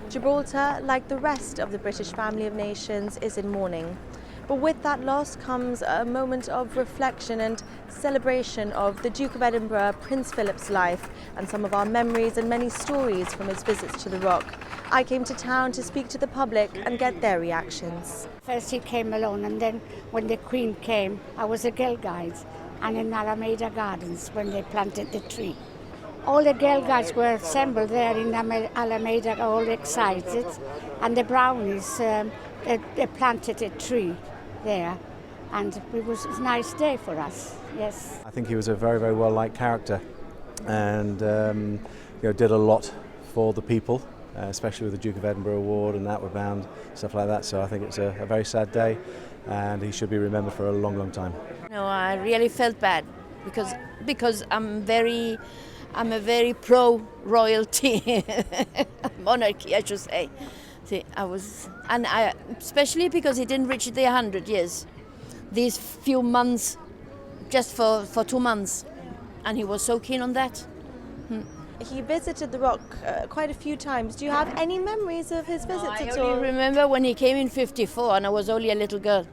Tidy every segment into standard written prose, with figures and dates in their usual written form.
Gibraltar, like the rest of the British family of nations, is in mourning. But with that loss comes a moment of reflection and celebration of the Duke of Edinburgh, Prince Philip's life, and some of our memories and many stories from his visits to the Rock. I came to town to speak to the public and get their reactions. First he came alone, and then when the Queen came, I was a girl guide, and in Alameda Gardens when they planted the tree. All the girl guides were assembled there in Alameda, all excited, and the brownies, they planted a tree there, and it was a nice day for us, yes. I think he was a very, very well-liked character, and did a lot for the people, especially with the Duke of Edinburgh Award and Outward Bound, stuff like that. So I think it's a very sad day, and he should be remembered for a long, long time. No, I really felt bad because I'm a very pro-royalty, monarchy, I should say. See, especially because he didn't reach the 100 years. These few months, just for 2 months, and he was so keen on that. He visited the Rock quite a few times. Do you have any memories of his visits at all? I only remember when he came in '54, and I was only a little girl,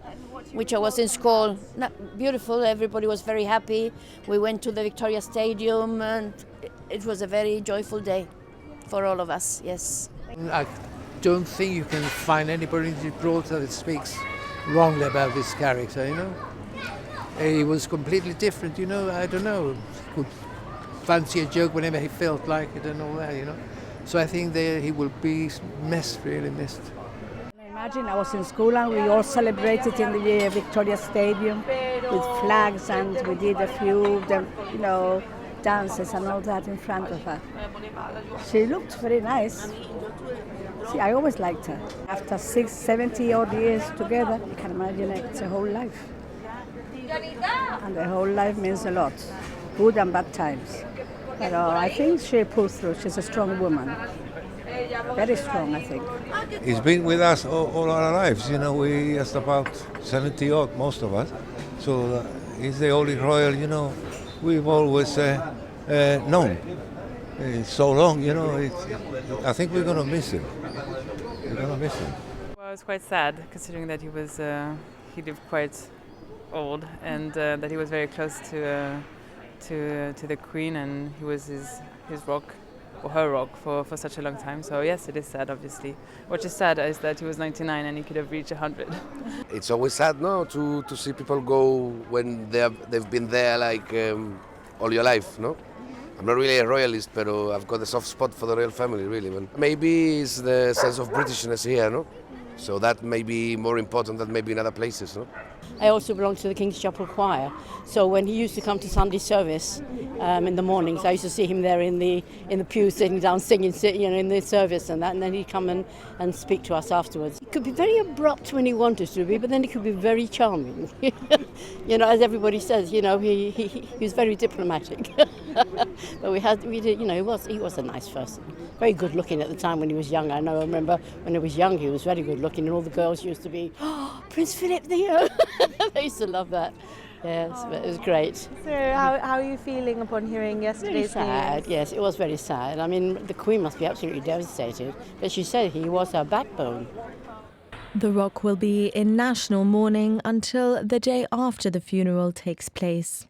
which I was in school. Beautiful, everybody was very happy. We went to the Victoria Stadium, and it was a very joyful day for all of us, yes. I don't think you can find anybody in Gibraltar that speaks wrongly about this character, He was completely different, I don't know. Could fancy a joke whenever he felt like it and all that, So I think he will be missed, really missed. Imagine I was in school and we all celebrated in the Victoria Stadium with flags, and we did a few, dances and all that in front of her. She looked very nice. See, I always liked her. After 70 odd years together, you can imagine it's a whole life. And the whole life means a lot, good and bad times. But I think she pulled through. She's a strong woman. Very strong, I think. He's been with us all our lives. We just about 70 odd, most of us. So he's the only royal, we've always known. It's so long, I think we're going to miss him. Well, it was quite sad, considering that he lived quite old, and that he was very close to the Queen, and he was his rock, or her rock, for such a long time. So yes, it is sad, obviously. What is sad is that he was 99 and he could have reached 100. It's always sad, no, to see people go when they've been there like all your life, no? I'm not really a royalist, but I've got a soft spot for the royal family, really. Maybe it's the sense of Britishness here, no? So that may be more important than maybe in other places, no? I also belong to the King's Chapel Choir, so when he used to come to Sunday service in the mornings, I used to see him there in the pew sitting down singing, in the service and that, and then he'd come and speak to us afterwards. He could be very abrupt when he wanted to be, but then he could be very charming. As everybody says, he was very diplomatic. But he was a nice person. Very good looking at the time when he was young. I remember when he was young, he was very good looking, and all the girls used to be, "Oh, Prince Philip, there." They used to love that. Yes, but it was great. So how are you feeling upon hearing yesterday's news? Sad, yes, it was very sad. I mean, the Queen must be absolutely devastated, but she said he was her backbone. The Rock will be in national mourning until the day after the funeral takes place.